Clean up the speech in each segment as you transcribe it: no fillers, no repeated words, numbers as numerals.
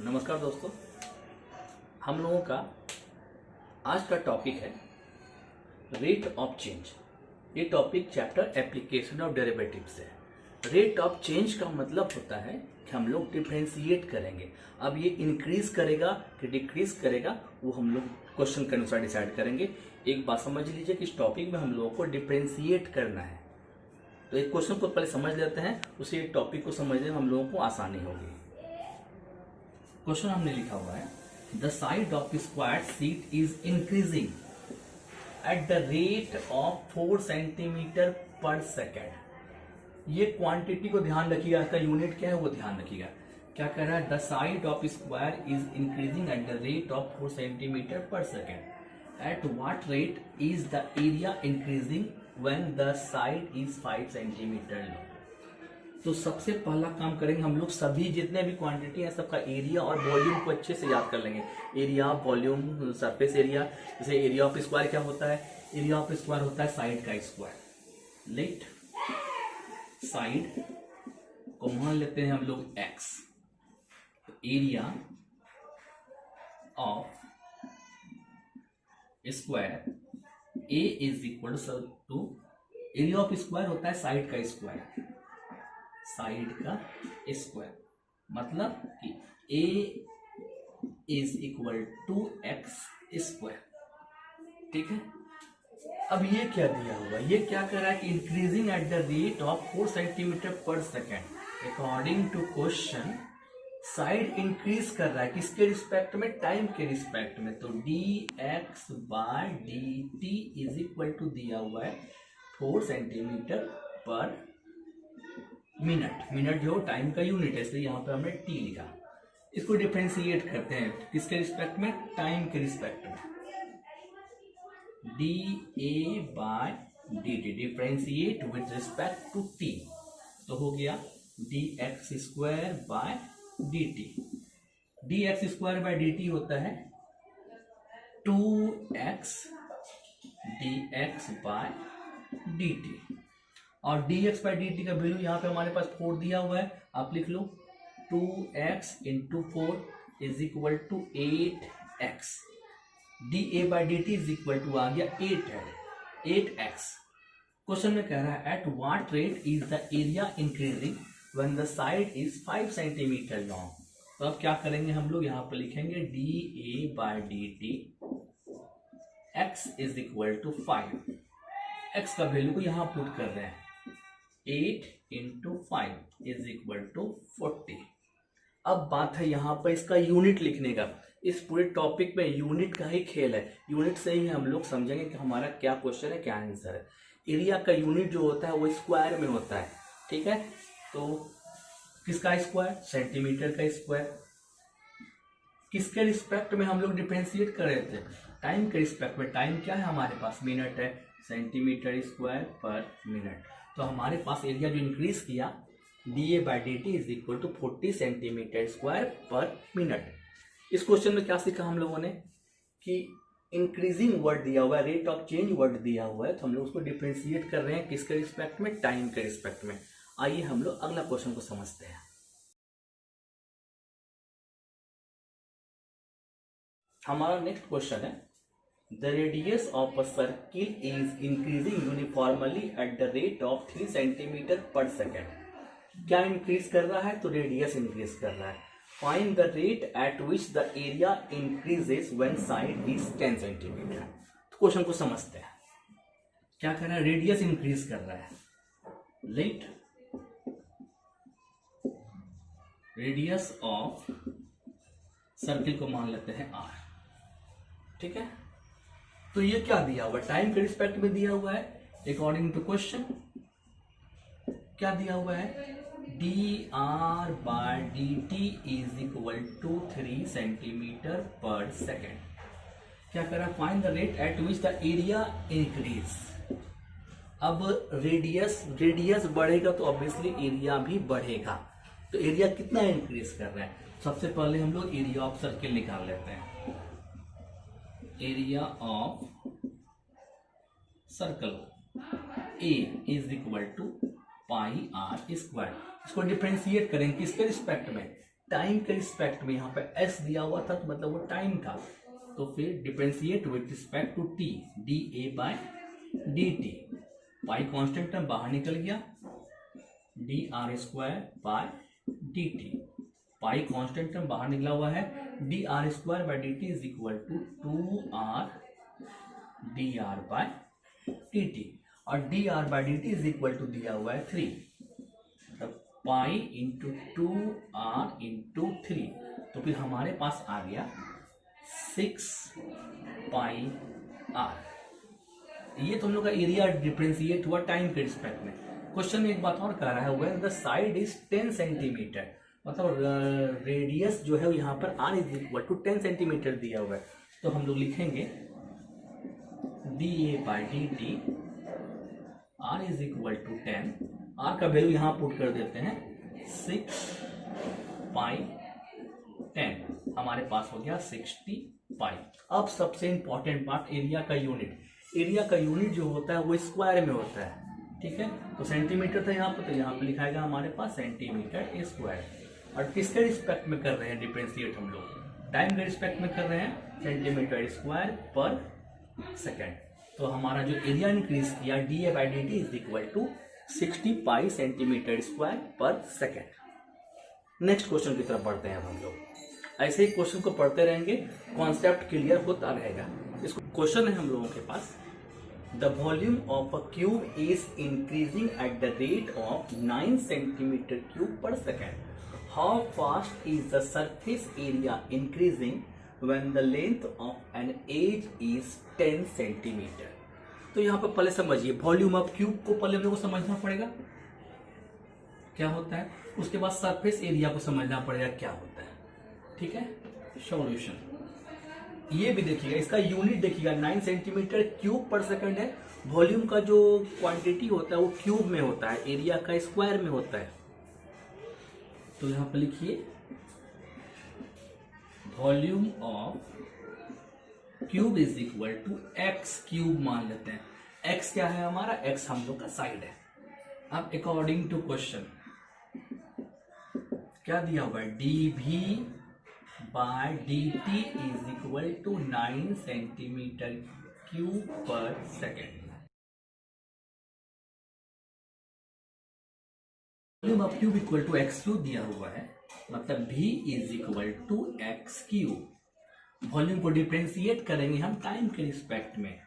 नमस्कार दोस्तों, हम लोगों का आज का टॉपिक है रेट ऑफ चेंज। ये topic chapter application of derivatives है। रेट ऑफ चेंज का मतलब होता है कि हम लोग डिफरेंशिएट करेंगे। अब ये इंक्रीज करेगा कि डिक्रीज करेगा वो हम लोग क्वेश्चन के अनुसार डिसाइड करेंगे। एक बात समझ लीजिए कि इस टॉपिक में हम लोगों को डिफरेंशिएट करना है। तो एक क्वेश्चन को पहले समझ लेते हैं, उसी टॉपिक को समझने में हम लोगों को आसानी होगी। क्वेश्चन हमने लिखा हुआ है the side of square sheet is increasing at the rate of 4 centimetre पर सेकेंड। ये क्वांटिटी को ध्यान रखिएगा, इसका यूनिट क्या है वो ध्यान रखिएगा। क्या कह रहा है? The side of square is increasing at the rate of 4 centimetre पर second. At what rate is the area increasing when the side is 5 centimetre long. तो सबसे पहला काम करेंगे हम लोग, सभी जितने भी क्वांटिटी है सबका एरिया और वॉल्यूम को अच्छे से याद कर लेंगे। Area, volume, surface area. जैसे एरिया ऑफ स्क्वायर क्या होता है? एरिया ऑफ स्क्वायर होता है साइड का स्क्वायर। लेट साइड को मान लेते हैं हम लोग x। Area of square a is equal to, area of square होता है साइड का स्क्वायर, साइड का स्क्वायर मतलब कि a is equal to X square. ठीक है। अब ये क्या दिया हुआ? ये क्या कर रहा है कि increasing at the rate of 4 centimetre पर second. According to question side increase कर रहा है किसके रिस्पेक्ट में? टाइम के रिस्पेक्ट में। तो dx by dt is equal to दिया हुआ है 4 सेंटीमीटर पर मिनट। मिनट जो टाइम का यूनिट है, इसलिए यहां पे हमने t लिखा। इसको डिफरेंशिएट करते हैं किसके रिस्पेक्ट में? टाइम के रिस्पेक्ट में। dA by dt differentiate with respect to t, तो हो गया dx square by dt। dx square by dt होता है 2x dx बाय dt। और dx बाई dt का वैल्यू यहाँ पे हमारे पास 4 दिया हुआ है, आप लिख लो 2x into 4 is equal to 8x। da by dt is equal to आ गया 8 है, 8x। क्वेश्चन में कह रहा है at what rate is the area increasing when the side is 5 centimetre long. तो अब क्या करेंगे हम लोग? यहाँ पर लिखेंगे da by dt x is equal to 5। x का वैल्यू को यहाँ पुट कर रहे हैं, 8 इंटू 5 इज इक्वल टू 40। अब बात है यहाँ पर इसका यूनिट लिखने का। इस पूरे टॉपिक में यूनिट का ही खेल है। यूनिट से ही हम लोग समझेंगे कि हमारा क्या क्वेश्चन है, क्या आंसर है। एरिया का यूनिट जो होता है वो स्क्वायर में होता है। ठीक है। तो किसका स्क्वायर? सेंटीमीटर का स्क्वायर। किसके रिस्पेक्ट में हम लोग डिफरेंशिएट कर रहे थे? टाइम के रिस्पेक्ट में। टाइम क्या है हमारे पास? मिनट है, सेंटीमीटर स्क्वायर पर मिनट। तो हमारे पास एरिया जो इंक्रीज किया dA by dt is equal to 40 centimetre square पर मिनट। इस क्वेश्चन में क्या सीखा हम लोगों ने कि इंक्रीजिंग वर्ड दिया हुआ है, रेट ऑफ चेंज वर्ड दिया हुआ है, तो हम लोग उसको डिफरेंशिएट कर रहे हैं किसके रिस्पेक्ट में? टाइम के रिस्पेक्ट में। आइए हम लोग अगला क्वेश्चन को समझते हैं। हमारा नेक्स्ट क्वेश्चन है The radius of a circle is increasing uniformly at the rate of 3 centimetre पर सेकेंड। क्या इंक्रीज कर रहा है? तो रेडियस इंक्रीज कर रहा है। Find the rate at which the area increases when side is 10 centimetre. तो क्वेश्चन को समझते हैं। क्या कर रहा है? रेडियस इंक्रीज कर रहा है। लेट रेडियस ऑफ सर्किल को मान लेते हैं r। ठीक है। तो ये क्या दिया हुआ? टाइम के रिस्पेक्ट में दिया हुआ है। अकॉर्डिंग टू क्वेश्चन क्या दिया हुआ है? dr by dt is equal to 3 centimetre पर सेकेंड। क्या कर रहा है? Find the rate at which the area increase. अब रेडियस बढ़ेगा तो ऑब्वियसली एरिया भी बढ़ेगा। तो एरिया कितना इंक्रीज कर रहा है? सबसे पहले हम लोग एरिया ऑफ सर्किल निकाल लेते हैं। Area of circle A is equal to pi r square. इसको डिफरेंशिएट करें किसके रिस्पेक्ट में? टाइम के रिस्पेक्ट में, यहाँ पे एस दिया हुआ था तो मतलब वो टाइम था, तो फिर differentiate with respect to T, D A by D T. Pi constant term बाहर निकल गया, D R square by D T. Pi constant term बाहर निकला हुआ है, D R square by D T is equal to 2r D R by D T, और D R by D T is equal to दिया हुआ है 3, pi into 2r into 3, तो फिर हमारे पास आ गया 6 पाई आर। ये तो हम लोग का एरिया डिफरेंशिएट हुआ टाइम के रिस्पेक्ट में। क्वेश्चन में एक बात और कह रहा है, when the side is 10 centimetre, मतलब रेडियस जो है यहाँ पर r is equal to 10 centimetre दिया हुआ है, तो हम लोग लिखेंगे D A by D T r is equal to 10, r का वैल्यू यहाँ पुट कर देते हैं 6 पाई 10, हमारे पास हो गया 60 पाई। अब सबसे इंपॉर्टेंट पार्ट, एरिया का यूनिट। एरिया का यूनिट जो होता है वो स्क्वायर में होता है, ठीक है। तो सेंटीमीटर था यहाँ पर, तो यहाँ पे लिखाएगा हमारे पास सेंटीमीटर स्क्वायर। और किसके रिस्पेक्ट में कर रहे हैं डिफरेंशिएट हम लोग, टाइम के रिस्पेक्ट में कर रहे हैं, सेंटीमीटर स्क्वायर पर सेकेंड। तो हमारा जो एरिया इंक्रीज किया D A by D T is equal to 60 pi centimetre square पर सेकेंड। नेक्स्ट क्वेश्चन की तरफ बढ़ते हैं हम लोग। ऐसे ही क्वेश्चन को पढ़ते रहेंगे, कॉन्सेप्ट क्लियर होता रहेगा। इस क्वेश्चन है हम लोगों के पास, the volume of a cube is increasing at the rate of 9 centimetre cube per second. How fast is the surface area increasing when the length of an edge is 10 centimetre. तो यहाँ पर पहले समझिए, वॉल्यूम ऑफ क्यूब को पहले हम लोग को समझना पड़ेगा क्या होता है, उसके बाद सरफेस एरिया को समझना पड़ेगा क्या होता है, ठीक है। सॉल्यूशन ये भी देखिएगा, इसका यूनिट देखिएगा 9 सेंटीमीटर क्यूब पर सेकंड है। वॉल्यूम का जो क्वांटिटी होता है वो क्यूब में होता है, एरिया का स्क्वायर में होता है। तो यहाँ पर लिखिए volume of cube is equal to X cube मान लेते हैं। एक्स क्या है हमारा, एक्स हम लोग का साइड है। अब अकॉर्डिंग टू क्वेश्चन क्या दिया हुआ है, डी भी by D T is equal to 9 centimetre cube per second. Volume of cube equal to X cube दिया हुआ है, मतलब v is equal to X cube. Volume को डिफरेंशिएट करेंगे हम टाइम के रिस्पेक्ट में,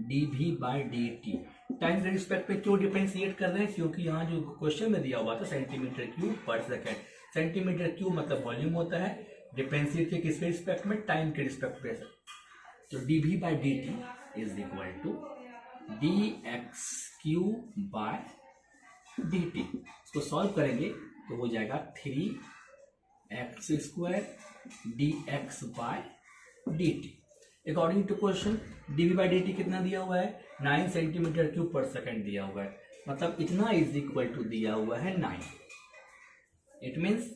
D V by D T. Time के रिस्पेक्ट में क्यों डिफरेंशिएट कर रहे हैं, क्योंकि यहाँ जो क्वेश्चन में दिया हुआ था centimetre cube per second, centimetre cube मतलब वॉल्यूम होता है, डिफरेंशिएट के किसके रिस्पेक्ट में, टाइम के रिस्पेक्ट में। तो D V by D T is equal to D X cube by D T. इसको सॉल्व करेंगे तो हो जाएगा 3x square D X by D T. According to question D V by D T कितना दिया हुआ है, 9 सेंटीमीटर क्यूब पर सेकेंड दिया हुआ है, मतलब इतना इज इक्वल टू दिया हुआ है 9। It means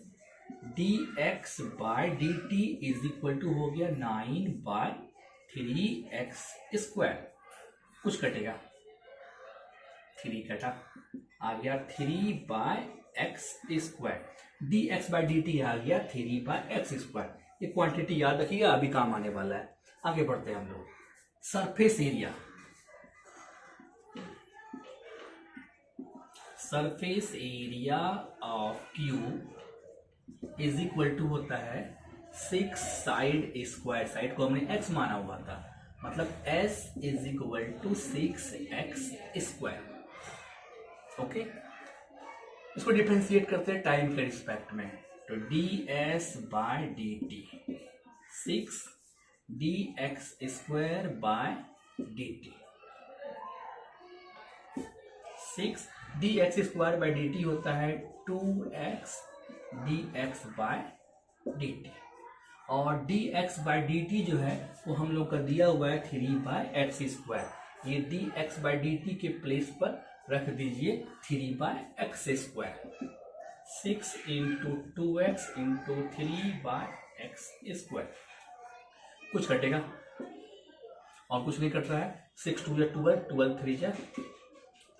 D X by D T is equal to हो गया 9 बाय 3x स्क्वायर। कुछ कटेगा, 3 कटा, आ गया 3 by X square. D X by D T आ गया 3 बाय एक्स स्क्वायर। ये क्वांटिटी याद रखिएगा, अभी काम आने वाला है। आगे बढ़ते हैं हम लोग। Surface area, surface area of cube is equal to होता है 6 साइड स्क्वायर। साइड को हमने x माना हुआ था, मतलब s is equal to 6x square. Okay, इसको डिफरेंशिएट करते हैं टाइम के रिस्पेक्ट में, तो D S by D T 6 D X square by D T. 6 D X square by D T होता है 2x D X by D T, और D X by D T जो है वो हम लोग का दिया हुआ है 3 बाय एक्स स्क्वायर। ये D X by D T के प्लेस पर रख दीजिए 3 by X square. 6 into 2x into 3 by X square. कुछ कटेगा और कुछ नहीं कट रहा है। 6 2 या 12, 12 3 जा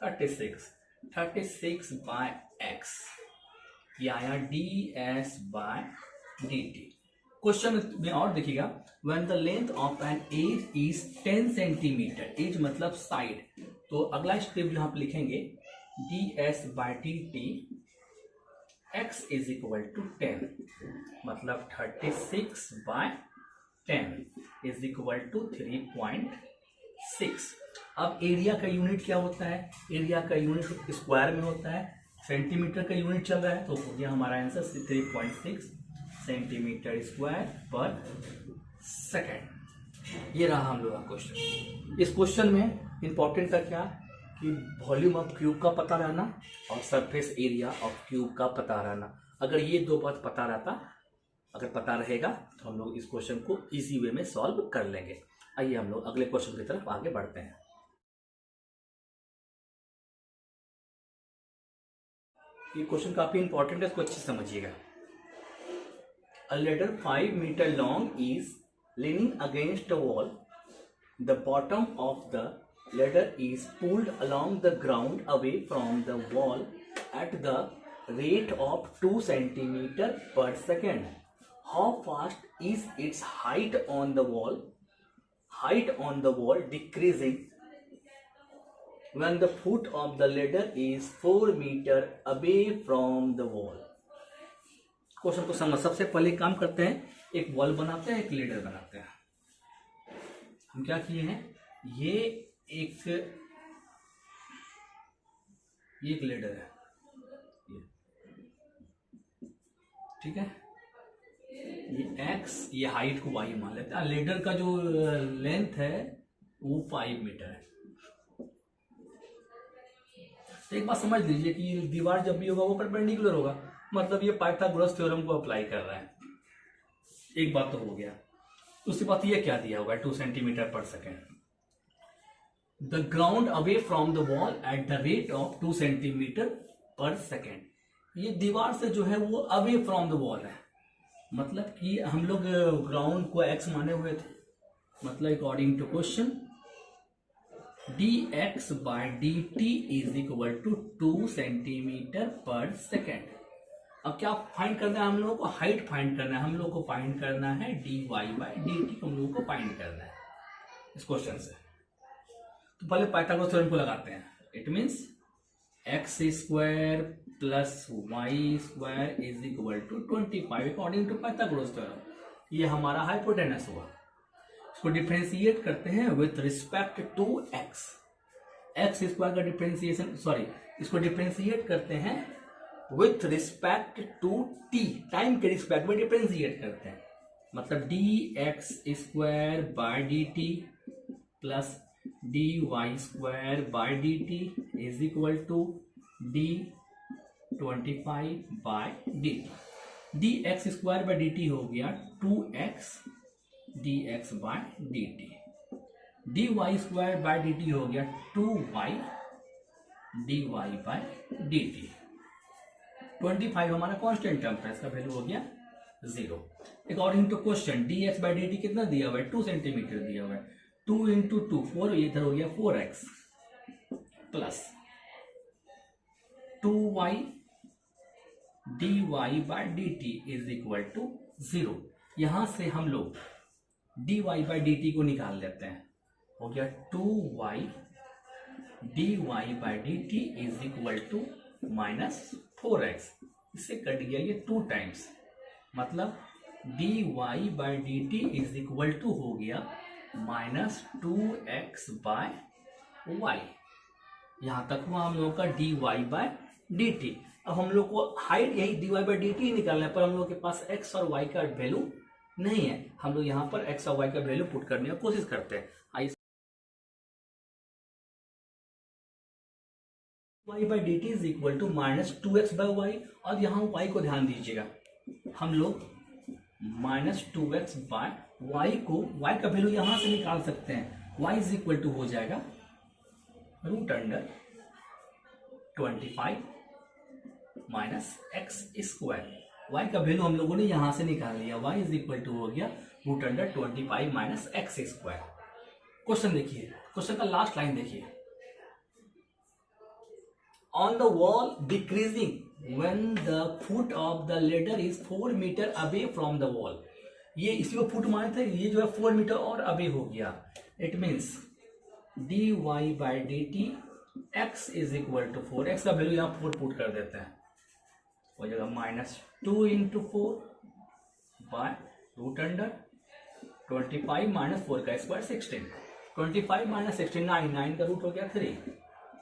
36, 36 बाय एक्स ये आया ds/dt। क्वेश्चन में और देखिएगा, when the length of an edge is 10 centimetre, edge मतलब साइड, तो अगला स्टेप जो आप लिखेंगे ds/dt x is equal to 10, मतलब 36/10 इज इक्वल टू 3.6। अब एरिया का यूनिट क्या होता है? एरिया का यूनिट स्क्वायर में होता है, सेंटीमीटर का यूनिट चल रहा है, तो ये हमारा आंसर 3.6 सेंटीमीटर स्क्वायर पर सेकेंड। ये रहा हम लोग का क्वेश्चन। इस क्वेश्चन में इंपॉर्टेंट था क्या कि वॉल्यूम ऑफ क्यूब का पता रहना और सरफेस एरिया ऑफ क्यूब का पता रहना। अगर ये दो बात पता रहता, अगर पता रहेगा तो हम लोग इस क्वेश्चन को इजी वे में सॉल्व कर लेंगे। आइए हम लोग अगले क्वेश्चन की तरफ आगे बढ़ते हैं। ये क्वेश्चन काफी इंपॉर्टेंट है, इसको अच्छे से समझिएगा। A ladder 5 meter long is leaning against a wall. The bottom of the ladder is pulled along the ground away from the wall at the rate of 2 centimeter per second. How fast is its height on the wall? Height on the wall decreasing when the foot of the ladder is 4 meter away from the wall. Question को समझ, सबसे पहले काम करते हैं, एक wall बनाते हैं, एक लेडर बनाते हैं। हम क्या किए हैं, ये एक लेडर है, ठीक है, ये x, ये हाइट को y मान लेते हैं। लेडर का जो लेंथ है वो 5 मीटर है। तो एक बात समझ लीजिए कि दीवार जब भी होगा वो परपेंडिकुलर होगा, मतलब ये पाइथागोरस थ्योरम को अप्लाई कर रहा है। एक बात तो हो गया। दूसरी बात ये क्या दिया हुआ है, 2 सेंटीमीटर पर second. The ground away from the wall at the rate of 2 centimetre पर सेकेंड। ये दीवार से जो है वो अवे फ्रॉम द वॉल है, मतलब कि हम लोग ग्राउंड को x माने हुए थे, मतलब according to question dx/dt is equal to 2 centimetre पर सेकेंड। अब क्या फाइंड करना है हम लोगों को? हाइट फाइंड करना है हम लोगों को, फाइंड करना है dy/dt हम लोगों को फाइंड करना है इस क्वेश्चन से। तो पहले पाइथागोरस थ्योरम को लगाते हैं। It means x square plus y square is equal to 25 according to Pythagoras theorem. ये हमारा हाइपोटेनस हुआ। इसको डिफरेंशिएट करते हैं with respect to x square का डिफरेंशिएशन, सॉरी, इसको डिफरेंशिएट करते हैं with respect to t, time के रिस्पेक्ट में डिफरेंशिएट करते हैं, मतलब dx square by dt plus dy square by dt is equal to d25 by dt। dx square by dt हो गया 2x dx by dt, dy square by dt हो गया 2y dy by dt। 25 हमारा constant term है, इसका value हो गया 0। According to question dx by dt कितना दिया हुआ है? 2 सेंटीमीटर दिया हुआ है। 2 इंटू 2 4, इधर हो गया 4x plus 2y dy by dt is equal to 0। यहां से हम लोग dy बाय dt को निकाल लेते हैं, हो गया 2y dy by dt is equal to -4x। इससे कट गया ये 2 टाइम्स, मतलब dy by dt is equal to हो गया -2x बाय y। यहां तक हुआ हम लोग का dy बाय dt। अब हम लोग को हाइट यही dy बाय dt ही निकालना है, पर हम लोग के पास x और y का वैल्यू नहीं है। हम लोग यहाँ पर x और y का वैल्यू पुट करने की कोशिश करते हैं। y by D T is equal to -2x by Y, और यहाँ y को ध्यान दीजिएगा, हम लोग -2x बाय वाई को, y का वैल्यू यहां से निकाल सकते हैं। y इज इक्वल टू हो जाएगा √25 -x स्क्वायर। y का वैल्यू हम लोगों ने यहां से निकाल लिया, y इज इक्वल टू हो गया √25 -x स्क्वायर। क्वेश्चन देखिए, क्वेश्चन का लास्ट लाइन देखिए, on the wall decreasing when the foot of the ladder is 4 metre away from the wall। ये इसी को फुट माने थे, ये जो है 4 मीटर और अवे हो गया। It means dy by D T X is equal to 4, X का वैल्यू यहाँ 4 पुट कर देते हैं, हो जाएगा -2 into 4 by root under 25 minus 4 का स्क्वायर 16, 25 माइनस 16 9 का रूट हो गया 3,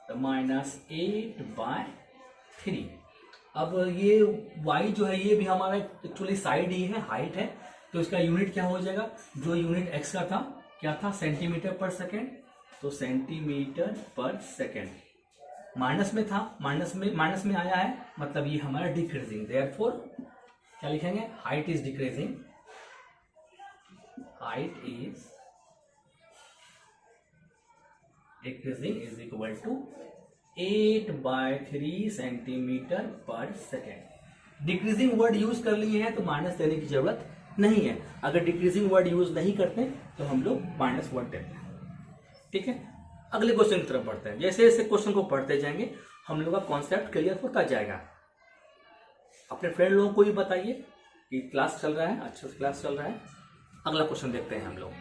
तो -8 बाय 3। अब ये y जो है ये भी हमारा एक्चुअली साइड ही है, हाइट है, तो इसका यूनिट क्या हो जाएगा, जो यूनिट x का था क्या था सेंटीमीटर पर सेकेंड, तो सेंटीमीटर पर सेकेंड माइनस में था, माइनस में आया है, मतलब ये हमारा डिक्रीजिंग, देयरफॉर क्या लिखेंगे, height is decreasing, height is decreasing is equal to 8/3 centimetre पर सेकेंड। डिक्रीजिंग वर्ड यूज कर लिए हैं तो माइनस देने की जरूरत नहीं है, अगर डिक्रीजिंग वर्ड यूज नहीं करते तो हम लोग माइनस वर्ड देते हैं। ठीक है, अगले क्वेश्चन की तरफ बढ़ते हैं। जैसे जैसे क्वेश्चन को पढ़ते जाएंगे हम लोग का कॉन्सेप्ट क्लियर होता जाएगा। अपने फ्रेंड लोगों को भी बताइए कि क्लास चल रहा है, अच्छा से क्लास चल रहा है। अगला क्वेश्चन देखते हैं हम लोग।